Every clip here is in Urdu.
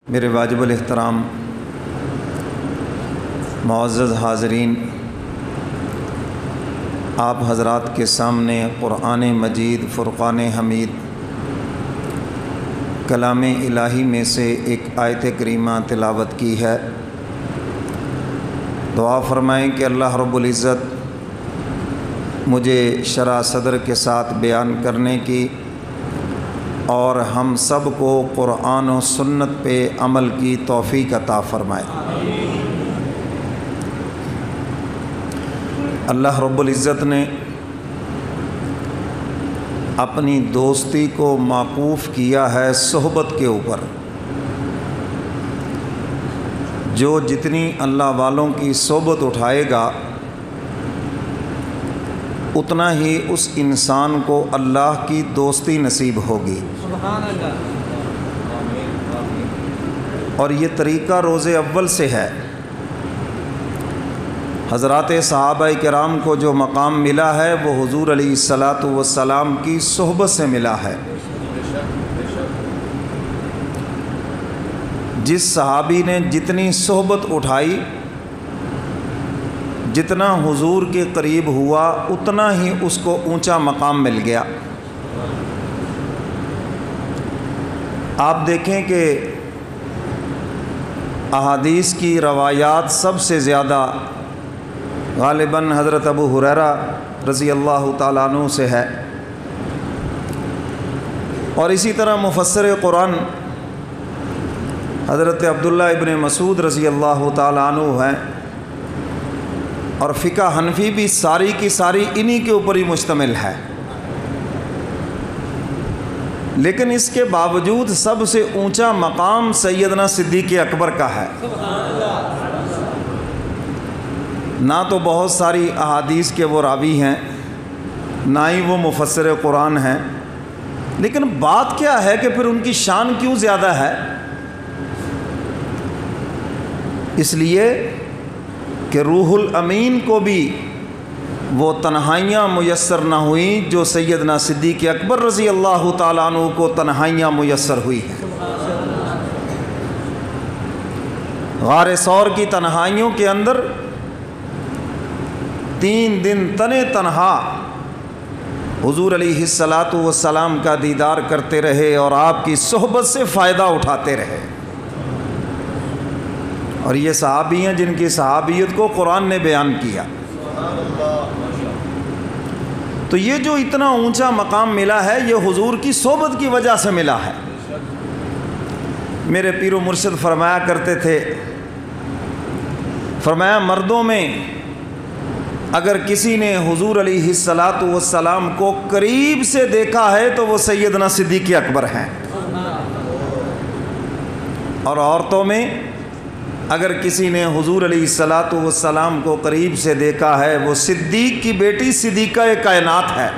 میرے واجب الاحترام معزز حاضرین، آپ حضرات کے سامنے قرآن مجید فرقان حمید کلام الہی میں سے ایک آیت کریمہ تلاوت کی ہے۔ دعا فرمائیں کہ اللہ رب العزت مجھے شرح صدر کے ساتھ بیان کرنے کی اور ہم سب کو قرآن و سنت پہ عمل کی توفیق عطا فرمائے۔ اللہ رب العزت نے اپنی دوستی کو موقوف کیا ہے صحبت کے اوپر۔ جو جتنی اللہ والوں کی صحبت اٹھائے گا اتنا ہی اس انسان کو اللہ کی دوستی نصیب ہوگی۔ اور یہ طریقہ روز اول سے ہے۔ حضرات صحابہ کرام کو جو مقام ملا ہے وہ حضور علیہ الصلاۃ والسلام کی صحبت سے ملا ہے۔ جس صحابی نے جتنی صحبت اٹھائی، جتنا حضور کے قریب ہوا، اتنا ہی اس کو اونچا مقام مل گیا۔ آپ دیکھیں کہ احادیث کی روایات سب سے زیادہ غالباً حضرت ابو ہریرہ رضی اللہ تعالیٰ عنہ سے ہے، اور اسی طرح مفسر قرآن حضرت عبداللہ ابن مسعود رضی اللہ تعالیٰ عنہ ہیں، اور فقہ حنفی بھی ساری کی ساری انہی کے اوپر ہی مشتمل ہے۔ لیکن اس کے باوجود سب سے اونچا مقام سیدنا صدیق اکبر کا ہے۔ نہ تو بہت ساری احادیث کے وہ راوی ہیں، نہ ہی وہ مفسر قرآن ہیں، لیکن بات کیا ہے کہ پھر ان کی شان کیوں زیادہ ہے؟ اس لیے کہ روح الامین کو بھی وہ تنہائیاں میسر نہ ہوئیں جو سیدنا صدیق اکبر رضی اللہ تعالیٰ عنہ کو تنہائیاں میسر ہوئی ہیں۔ غار ثور کی تنہائیوں کے اندر 3 دن تنے تنہا حضور علیہ الصلاۃ والسلام کا دیدار کرتے رہے اور آپ کی صحبت سے فائدہ اٹھاتے رہے۔ اور یہ صحابی ہیں جن کی صحابیت کو قرآن نے بیان کیا۔ تو یہ جو اتنا اونچا مقام ملا ہے یہ حضور کی صحبت کی وجہ سے ملا ہے۔ میرے پیر و مرشد فرمایا کرتے تھے، فرمایا مردوں میں اگر کسی نے حضور علیہ الصلاۃ والسلام کو قریب سے دیکھا ہے تو وہ سیدنا صدیق اکبر ہیں، اور عورتوں میں اگر کسی نے حضور علیہ الصلاۃ والسلام کو قریب سے دیکھا ہے وہ صدیق کی بیٹی صدیقہ کائنات ہے۔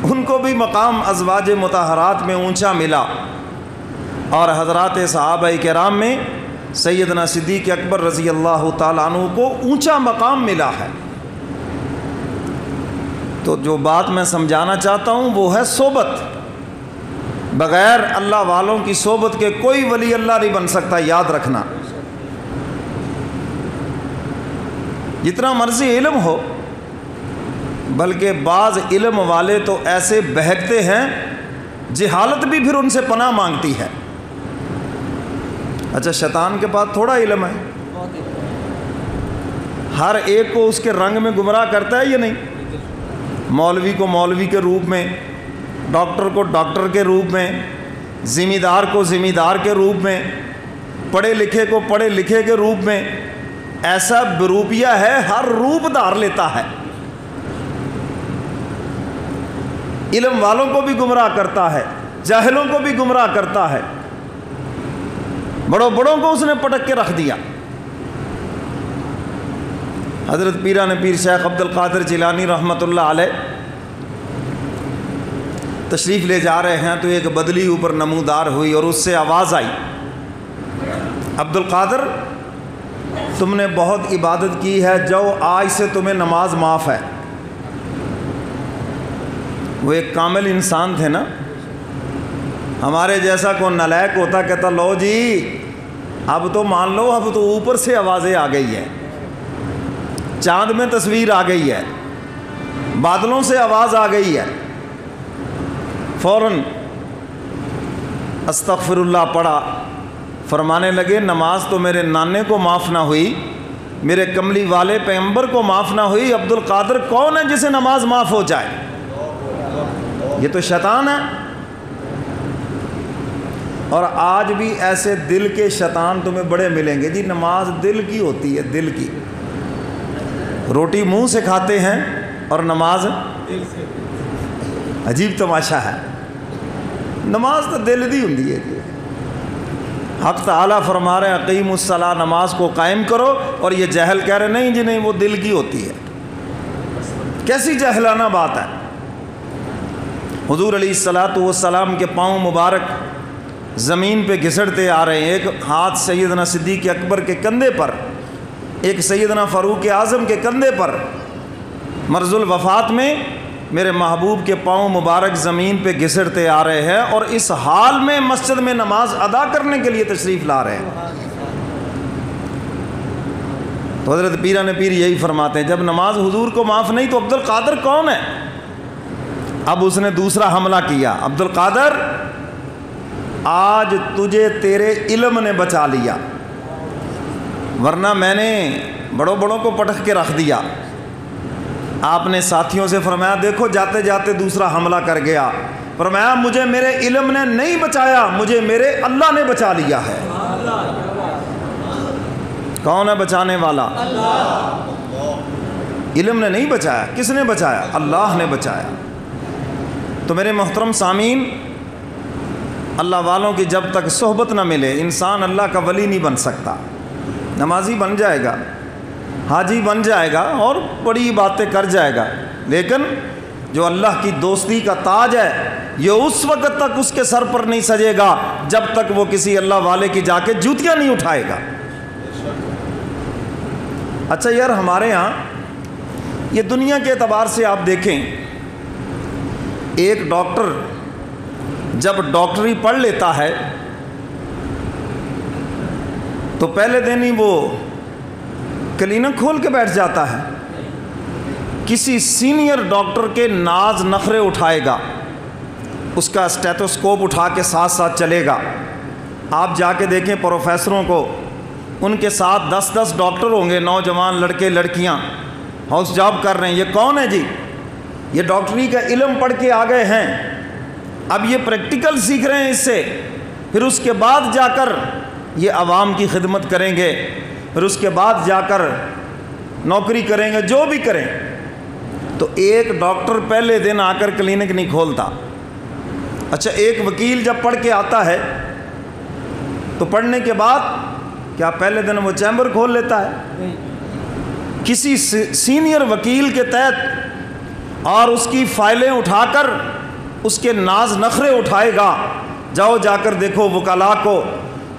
ان کو بھی مقام ازواج مطہرات میں اونچا ملا، اور حضرات صحابہ کرام میں سیدنا صدیق اکبر رضی اللہ تعالیٰ عنہ کو اونچا مقام ملا ہے۔ تو جو بات میں سمجھانا چاہتا ہوں وہ ہے صحبت۔ بغیر اللہ والوں کی صحبت کے کوئی ولی اللہ نہیں بن سکتا، یاد رکھنا۔ جتنا مرضی علم ہو، بلکہ بعض علم والے تو ایسے بہکتے ہیں جہالت بھی پھر ان سے پناہ مانگتی ہے۔ اچھا، شیطان کے پاس تھوڑا علم ہے، ہر ایک کو اس کے رنگ میں گمراہ کرتا ہے یا نہیں؟ مولوی کو مولوی کے روپ میں، ڈاکٹر کو ڈاکٹر کے روپ میں، ذمہ دار کو ذمہ دار کے روپ میں، پڑھے لکھے کو پڑھے لکھے کے روپ میں، ایسا بروپیہ ہے، ہر روپ دھار لیتا ہے۔ علم والوں کو بھی گمراہ کرتا ہے، جاہلوں کو بھی گمراہ کرتا ہے، بڑوں بڑوں کو اس نے پٹک کے رکھ دیا۔ حضرت پیران پیر شیخ عبد القادر جیلانی رحمۃ اللہ علیہ تشریف لے جا رہے ہیں تو ایک بدلی اوپر نمودار ہوئی اور اس سے آواز آئی، عبد القادر تم نے بہت عبادت کی ہے، جاؤ آج سے تمہیں نماز معاف ہے۔ وہ ایک کامل انسان تھے نا، ہمارے جیسا کوئی نالائق ہوتا کہتا لو جی اب تو مان لو، اب تو اوپر سے آوازیں آ گئی ہے، چاند میں تصویر آ گئی ہے، بادلوں سے آواز آ گئی ہے، فوراً استغفر اللہ پڑھا، فرمانے لگے نماز تو میرے نانے کو معاف نہ ہوئی، میرے کملی والے پیغمبر کو معاف نہ ہوئی، عبد القادر کون ہے جسے نماز معاف ہو جائے؟ یہ تو شیطان ہے۔ اور آج بھی ایسے دل کے شیطان تمہیں بڑے ملیں گے، جی نماز دل کی ہوتی ہے، دل کی، روٹی منہ سے کھاتے ہیں اور نماز دل سے۔ عجیب تماشا ہے، نماز تو دل دی ہوندی ہے جی۔ حق تعالیٰ فرما رہے ہیں اقیم الصلاۃ، نماز کو قائم کرو، اور یہ جہل کہہ رہے نہیں جی نہیں وہ دل کی ہوتی ہے۔ کیسی جہلانہ بات ہے۔ حضور علیہ الصلاۃ والسلام کے پاؤں مبارک زمین پہ گھسڑتے آ رہے ہیں، ایک ہاتھ سیدنا صدیق اکبر کے کندھے پر، ایک سیدنا فاروق اعظم کے کندھے پر۔ مرض الوفات میں میرے محبوب کے پاؤں مبارک زمین پہ گھسڑتے آ رہے ہیں، اور اس حال میں مسجد میں نماز ادا کرنے کے لیے تشریف لا رہے ہیں۔ تو حضرت پیران پیر یہی فرماتے ہیں جب نماز حضور کو معاف نہیں تو عبد القادر کون ہے؟ اب اس نے دوسرا حملہ کیا، عبد القادر آج تجھے تیرے علم نے بچا لیا، ورنہ میں نے بڑوں بڑوں کو پٹخ کے رکھ دیا۔ آپ نے ساتھیوں سے فرمایا دیکھو جاتے جاتے دوسرا حملہ کر گیا، فرمایا مجھے میرے علم نے نہیں بچایا، مجھے میرے اللہ نے بچا لیا ہے۔ کون ہے بچانے والا؟ علم نے نہیں بچایا، کس نے بچایا؟ اللہ نے بچایا۔ تو میرے محترم سامعین، اللہ والوں کی جب تک صحبت نہ ملے انسان اللہ کا ولی نہیں بن سکتا۔ نمازی بن جائے گا، حاجی بن جائے گا اور بڑی باتیں کر جائے گا، لیکن جو اللہ کی دوستی کا تاج ہے یہ اس وقت تک اس کے سر پر نہیں سجے گا جب تک وہ کسی اللہ والے کی جا کے جوتیاں نہیں اٹھائے گا۔ اچھا یار، ہمارے ہاں یہ دنیا کے اعتبار سے آپ دیکھیں، ایک ڈاکٹر جب ڈاکٹری پڑھ لیتا ہے تو پہلے دن ہی وہ کلینک کھول کے بیٹھ جاتا ہے، کسی سینئر ڈاکٹر کے ناز نخرے اٹھائے گا، اس کا اسٹیتھوسکوپ اٹھا کے ساتھ ساتھ چلے گا۔ آپ جا کے دیکھیں پروفیسروں کو، ان کے ساتھ 10 ڈاکٹر ہوں گے، نوجوان لڑکے لڑکیاں ہاؤس جاب کر رہے ہیں۔ یہ کون ہے جی؟ یہ ڈاکٹری کا علم پڑھ کے آ گئے ہیں، اب یہ پریکٹیکل سیکھ رہے ہیں اس سے، پھر اس کے بعد جا کر یہ عوام کی خدمت کریں گے، پھر اس کے بعد جا کر نوکری کریں گے، جو بھی کریں۔ تو ایک ڈاکٹر پہلے دن آ کر کلینک نہیں کھولتا۔ اچھا، ایک وکیل جب پڑھ کے آتا ہے تو پڑھنے کے بعد کیا پہلے دن وہ چیمبر کھول لیتا ہے؟ کسی سینئر وکیل کے تحت اور اس کی فائلیں اٹھا کر اس کے ناز نخرے اٹھائے گا۔ جاؤ جا کر دیکھو وکلاء کو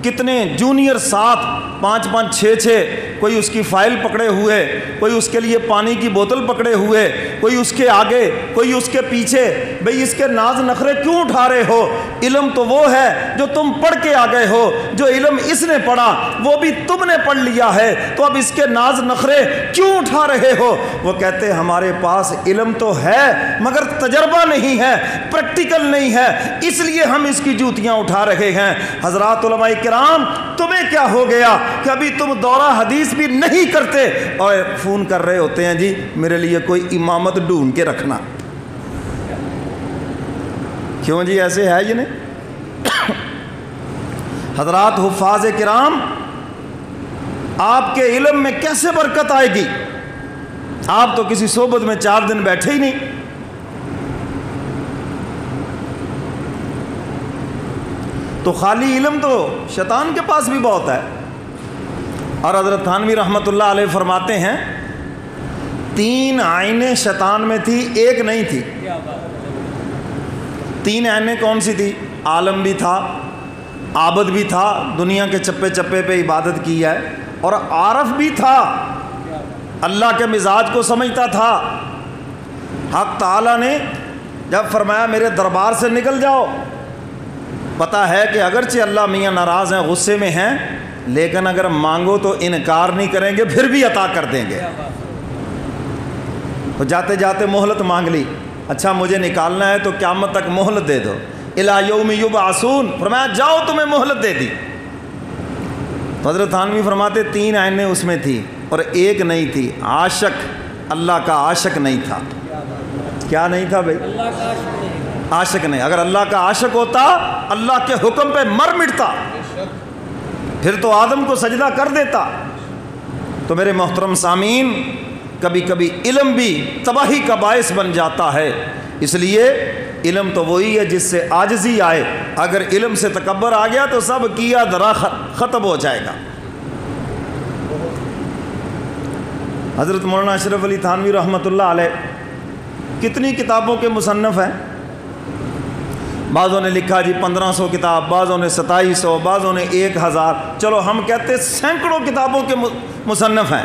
کتنے جونیئر 7 5 5 6 6، کوئی اس کی فائل پکڑے ہوئے، کوئی اس کے لیے پانی کی بوتل پکڑے ہوئے، کوئی اس کے آگے کوئی اس کے پیچھے۔ بھئی اس کے ناز نخرے کیوں اٹھا رہے ہو؟ علم تو وہ ہے جو تم پڑھ کے آ گئے ہو، جو علم اس نے پڑھا وہ بھی تم نے پڑھ لیا ہے، تو اب اس کے ناز نخرے کیوں اٹھا رہے ہو؟ وہ کہتے ہیں ہمارے پاس علم تو ہے مگر تجربہ نہیں ہے، پریکٹیکل نہیں ہے، اس لیے ہم اس کی جوتیاں اٹھا رہے ہیں۔ حضرات علماء کرام، تمہیں کیا ہو گیا کہ ابھی تم دورہ حدیث بھی نہیں کرتے اور فون کر رہے ہوتے ہیں جی میرے لیے کوئی امامت ڈھونڈ کے رکھنا؟ کیوں جی ایسے ہے یہ نہیں؟ حضرات حفاظ کرام، آپ کے علم میں کیسے برکت آئے گی؟ آپ تو کسی صحبت میں 4 دن بیٹھے ہی نہیں۔ تو خالی علم تو شیطان کے پاس بھی بہت ہے۔ اور حضرت تھانوی رحمۃ اللہ علیہ فرماتے ہیں 3 عینیں شیطان میں تھی، ایک نہیں تھی۔ 3 عینیں کون سی تھی؟ عالم بھی تھا، عابد بھی تھا، دنیا کے چپے چپے پہ عبادت کی ہے، اور عارف بھی تھا، اللہ کے مزاج کو سمجھتا تھا۔ حق تعالیٰ نے جب فرمایا میرے دربار سے نکل جاؤ پتہ ہے کہ اگرچہ اللہ میاں ناراض ہیں، غصے میں ہیں، لیکن اگر مانگو تو انکار نہیں کریں گے، پھر بھی عطا کر دیں گے۔ تو جاتے جاتے مہلت مانگ لی، اچھا مجھے نکالنا ہے تو قیامت تک مہلت دے دو، الی یوم یبعثون، فرمایا جاؤ تمہیں مہلت دے دی۔ تو حضرت تھانوی فرماتے 3 عینیں اس میں تھی اور ایک نہیں تھی، عاشق، اللہ کا عاشق نہیں تھا۔ کیا نہیں تھا بھائی؟ اللہ کا عاشق نہیں۔ عاشق نہیں۔ اگر اللہ کا عاشق ہوتا اللہ کے حکم پہ مر مٹتا، پھر تو آدم کو سجدہ کر دیتا۔ تو میرے محترم سامعین، کبھی کبھی علم بھی تباہی کا باعث بن جاتا ہے، اس لیے علم تو وہی ہے جس سے عاجزی آئے، اگر علم سے تکبر آ گیا تو سب کیا درا ختم ہو جائے گا۔ حضرت مولانا اشرف علی تھانوی رحمۃ اللہ علیہ کتنی کتابوں کے مصنف ہیں، بعضوں نے لکھا جی 1500 کتاب، بعضوں نے 2700، بعضوں نے 1000، چلو ہم کہتے سینکڑوں کتابوں کے مصنف ہیں۔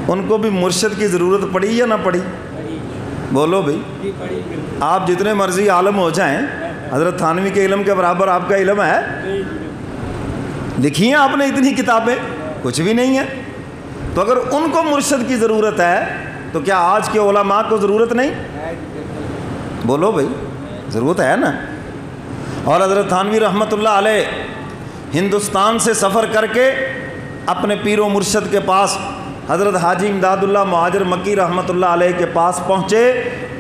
ان کو بھی مرشد کی ضرورت پڑی یا نہ پڑی؟ بولو بھائی، آپ جتنے مرضی عالم ہو جائیں، حضرت تھانوی کے علم کے برابر آپ کا علم ہے؟ لکھی ہیں آپ نے اتنی کتابیں؟ کچھ بھی نہیں ہے۔ تو اگر ان کو مرشد کی ضرورت ہے تو کیا آج کے علماء کو ضرورت نہیں؟ بولو بھائی، ضرورت ہے نا۔ اور حضرت تھانوی رحمۃ اللہ علیہ ہندوستان سے سفر کر کے اپنے پیر و مرشد کے پاس حضرت حاجی امداد اللہ مہاجر مکی رحمۃ اللہ علیہ کے پاس پہنچے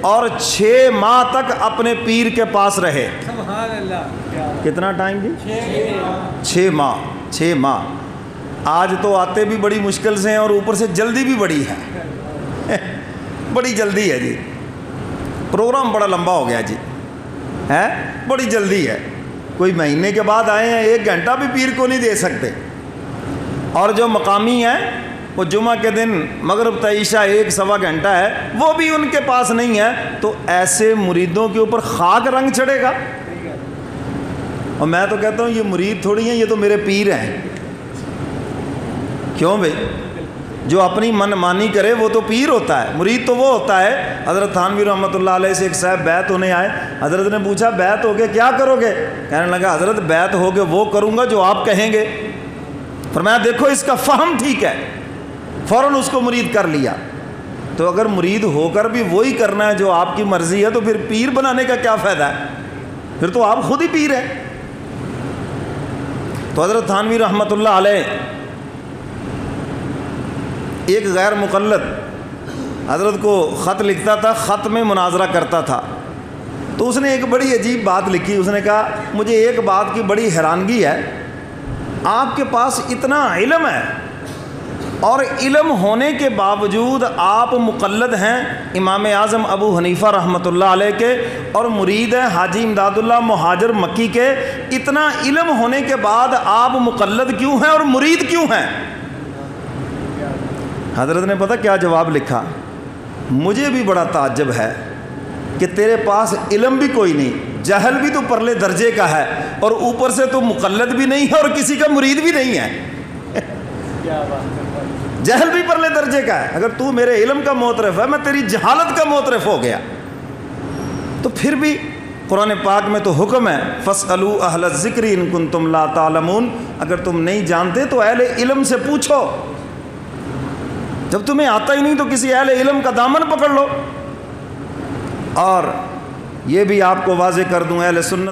اور 6 ماہ تک اپنے پیر کے پاس رہے۔ سبحان اللہ۔ کتنا ٹائم جی؟ 6 ماہ۔ 6 ماہ۔ آج تو آتے بھی بڑی مشکل سے ہیں اور اوپر سے جلدی بھی بڑی ہے، بڑی جلدی ہے جی، پروگرام بڑا لمبا ہو گیا جی، ہے بڑی جلدی ہے۔ کوئی مہینے کے بعد آئے ہیں، 1 گھنٹہ بھی پیر کو نہیں دے سکتے۔ اور جو مقامی ہیں وہ جمعہ کے دن مغرب تا عشاء 1-1.25 گھنٹہ ہے، وہ بھی ان کے پاس نہیں ہے، تو ایسے مریدوں کے اوپر خاک رنگ چڑھے گا؟ اور میں تو کہتا ہوں یہ مرید تھوڑی ہیں، یہ تو میرے پیر ہیں۔ کیوں بھائی؟ جو اپنی من مانی کرے وہ تو پیر ہوتا ہے، مرید تو وہ ہوتا ہے۔ حضرت تھانوی رحمۃ اللہ علیہ سے ایک صاحب بیعت ہونے آئے، حضرت نے پوچھا بیعت ہو گئے کیا کرو گے؟ کہنے لگا حضرت بیعت ہو گئے وہ کروں گا جو آپ کہیں گے۔ فرمایا دیکھو اس کا فہم ٹھیک ہے، فوراً اس کو مرید کر لیا۔ تو اگر مرید ہو کر بھی وہی کرنا ہے جو آپ کی مرضی ہے تو پھر پیر بنانے کا کیا فائدہ ہے؟ پھر تو آپ خود ہی پیر ہیں۔ تو حضرت تھانوی رحمۃ اللہ علیہ ایک غیر مقلد حضرت کو خط لکھتا تھا، خط میں مناظرہ کرتا تھا، تو اس نے ایک بڑی عجیب بات لکھی۔ اس نے کہا مجھے ایک بات کی بڑی حیرانگی ہے، آپ کے پاس اتنا علم ہے اور علم ہونے کے باوجود آپ مقلد ہیں امام اعظم ابو حنیفہ رحمۃ اللہ علیہ کے اور مرید ہیں حاجی امداد اللہ مہاجر مکی کے، اتنا علم ہونے کے بعد آپ مقلد کیوں ہیں اور مرید کیوں ہیں؟ حضرت نے پتہ کیا جواب لکھا؟ مجھے بھی بڑا تعجب ہے کہ تیرے پاس علم بھی کوئی نہیں، جہل بھی تو پرلے درجے کا ہے، اور اوپر سے تو مقلد بھی نہیں ہے اور کسی کا مرید بھی نہیں ہے۔ جہل بھی پرلے درجے کا ہے۔ اگر تو میرے علم کا معترف ہے، میں تیری جہالت کا معترف ہو گیا۔ تو پھر بھی قرآن پاک میں تو حکم ہے فَاسْأَلُوا أَهْلَ الذِّكْرِ إِن كُنتُمْ لَا تَعْلَمُونَ، اگر تم نہیں جانتے تو اہل علم سے پوچھو، جب تمہیں آتا ہی نہیں تو کسی اہل علم کا دامن پکڑ لو۔ اور یہ بھی آپ کو واضح کر دوں، اہل سنت